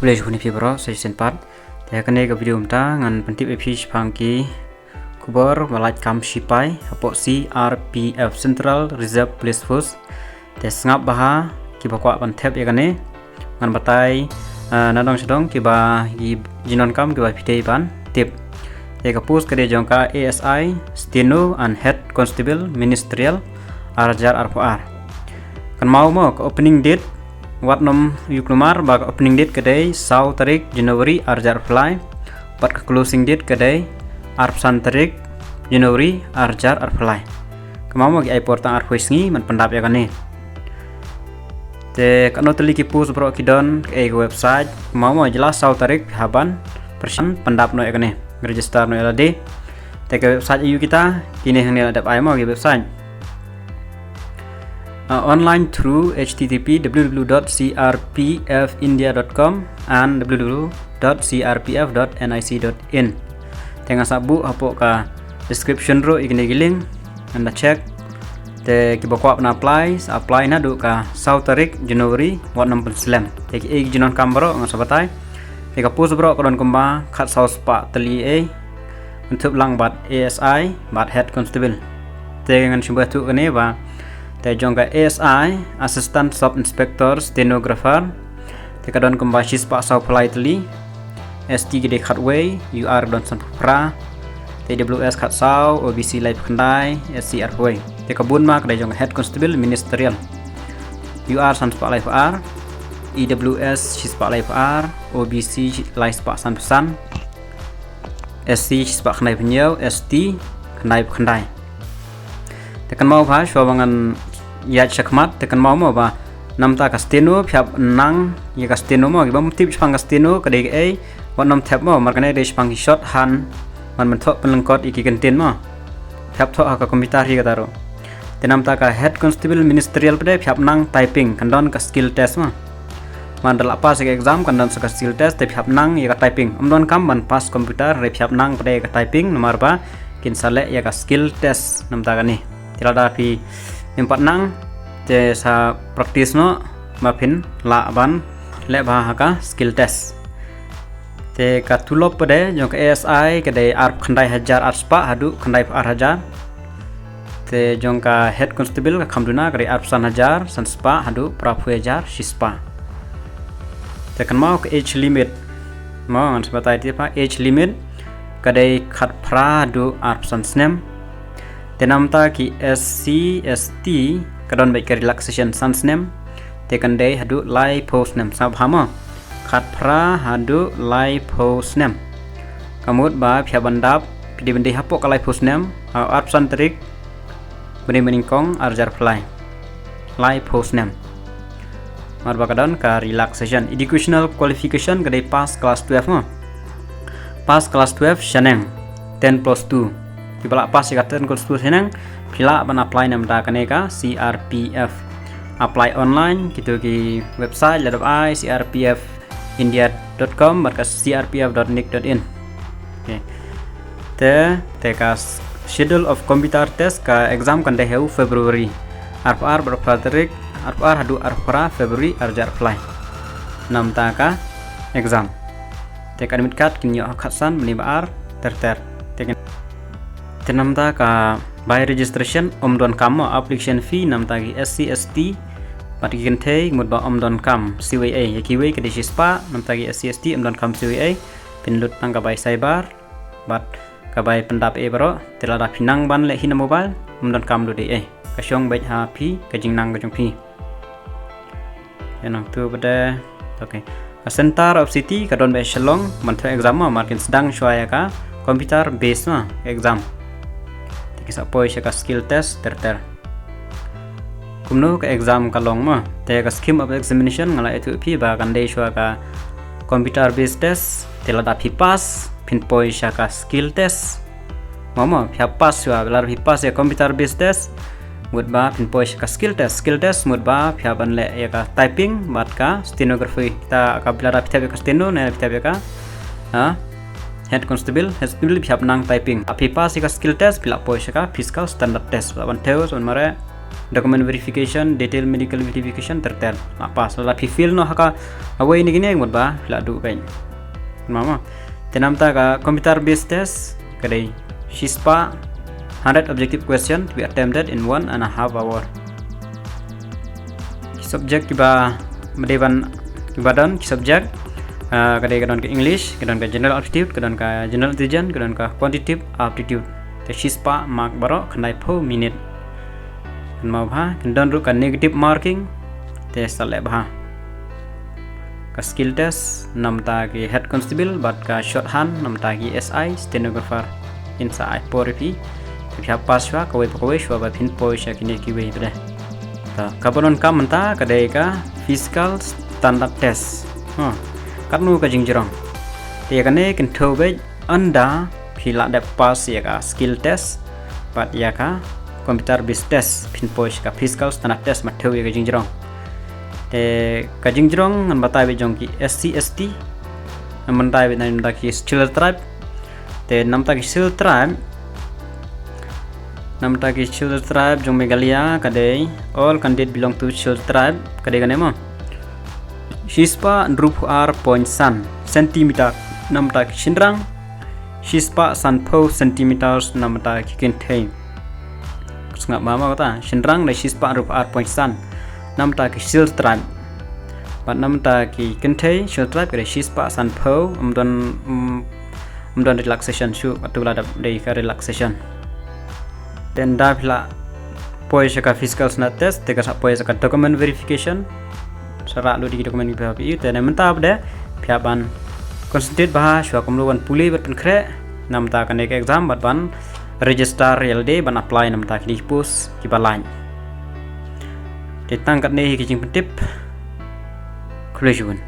boleh juga ni bro session partแต่กันในกับวิดีโอต่างกันเป็นทิปเอพีชพังกีคูเบอร์มาไล่คำชิปายฮับปอ CRPF Central Reserve Police Force แต่สงับบ้ากีบกว่าบันเทปอย่างนี้งานบัตไตนัดดองชดงกีบาจีนอนคำกีบาพิเตบันทิปแต่กับพูสก็ได้จงกา ASI Steno and Head Constable Ministerial Arjar RPR กันเมาหมอก opening dateวัดนมยุคลมาร์บาก opening date ก็ได้2 tarik Januari Arjar Apply ปัด closing date ก็ได้9 tarik Januari Arjar Apply กันเมาหมอกไอพอร์ตอันร์นี้มันเป็นดับอย่างนี้แต่กันโน้ตลิกิพูสบรอกิดอนไอเว็บไซต์กันเมาหมอกjelas 2 tarik haban persenเป็นดับหน่อยกันนี่register หน่อยละดิแต่กับเว็บไซต์EU kita kini hanya ada apa mau di website online through http www.crpfindia.com and www.crpf.nic.in tengah sabu apa ka description ro ikini giling anda check te kibakwa na apply na do ka 2 tarik Januari wat 6 slam te ki jinon kambro ngasabatai te ka post bro kodon kumba khat saus pa tali untuk lang bat ASI bat head constable te ngan simba tu kene ba te jongka ASI assistant sub inspector stenographer te kadon kumba sis pa sau politely ST gede khatway UR don san pra TWS khat sau OBC live khandai SCR way te kabun ma kadai jongka head constable ministerial UR san pa live R EWS sis pa live R OBC live pa san pesan SC sis pa khandai penyau ST khandai tekan mau ba shwabangan ya chakmat tekan mau ba namta kasteno phiap nang ya kasteno mo gibam tip chpang kasteno kade ai wan nam thap mo markane de chpang shot han man tho penlengkot iki kenten mo phiap tho ka komputer hi kataro te namta ka head constable ministerial pade phiap nang typing kandon ka skill test mo man dal apa se exam kandon ka skill test te phiap nang ya ka typing amdon kam man pas komputer re phiap nang pade ka typing nomor ba kin sale ya ka skill test namta ka ni tilada pi empat nang te sa practice no mapin la ban le ba ka skill test te ka tulop pade jong ka ASI ka de arp khandai hajar arspa hadu khandai ar hajar te jong ka head constable ka khamduna ka de arp san hajar san spa hadu prapu hajar shispa te kan mau ka age limit mau ngan sebatai ti pa age limit ka de khat phra hadu arp san snem tenamta ki SC ST kadon baik ke relaxation sans name tekan day hadu live post name sab hama khat pra hadu live post name kamut ba phya bandap pidi bende hapo ka live post name option trik bening kong arjar fly live post name mar ba kadon ka relaxation educational qualification kadai pass class 12 ma pass class 12 shaneng 10+2 Pila pas ikatan konstitusi nang pila ban apply namda kaneka CRPF apply online gitu ki website ladai crpfindia.com markas crpf.nic.in okay te ka schedule of computer test ka exam kan deheu Februari RPR berpatrik RPR hadu RPR Februari arjar apply namta ka exam te ka admit card kinyo khatsan benibar ter tenamta ka by registration omdon kam application fee namta ki SC ST patikin thei mudba omdon kam CWA yakiwe ke dispa namta ki SC ST omdon kam CWA pinlut tang ka by cyber bat ka by pendap e bro telada pinang ban le hina mobile omdon kam lu de kasyong baik ha pi ka jingnang ka jong pi enang tu bade okay center of city ka don be shalong man tho exam ma markin sedang shwaya ka computer based ma exam kisah poi ka skill test ter kumno ka exam ka long ma te ka scheme of examination ngala itu pi ba kan dei shwa ka computer based test telada pi pass pin poi ka skill test mama phi pass shwa lar pi pass ya computer based test mud ba pin poi ka skill test mud ba phi ban le ya ka typing bat ka stenography ta ka blara phi ka steno ne phi ka ha head constable bihap nang typing api pas ka skill test pila poisa ka physical standard test ban theo son mare document verification, detail medical verification tertel. Apa salah fill no haka away ni gini ngot ba la du pen. Mama. Tenam ta ka computer based test kadai SHISPA 100 objective question to be attempted in 1.5 hour. Subject kiba medevan kibadan subject kadai kadon ke English, kadon ke general aptitude, kadon ke general intelligence, kadon ke quantitative aptitude. Te SHISPA mark baro kanai po minute. Mau ha kadon ru ka negative marking te sale ba. Ka skill test namta ki head constable bat ka shorthand namta ki SI stenographer insa ai poripi kya paswa kawai shwa ba pin poi sha kini ki we bra ta kabonon ka manta ka dei ka physical standard test karnu ka jingjrong te ka ne kin thobe anda phila de pass ya ka skill test bat ya ka computer based test pin poi ka physical standard test ma thobe ka jingjrong te kajing jrong ngan batai be jong ki SC ST nam batai be nam da ki Schiller tribe te nam ta ki Schiller tribe jong Meghalaya kadai all candidate belong to Schiller tribe kadai kane mo SHISPA drup r point san centimeter nam ta ki Shindrang SHISPA san po centimeters nam ta ki Kinthei sngap mama kata Shindrang na SHISPA drup r point san namta ki Schiller tribe bat namta ki Kinthei Schiller tribe ke SHISPA san po amdon relaxation shu atula dei ka relaxation then da phla poisa ka physical snat test te ka poisa ka document verification sara lu di document verification te namta abde phyaban concentrate bah shwa komluan puli bat khre namta ka nek exam bat ban register real day ban apply namta ki post ki balai Tangkat ni kijing pentip Kulajun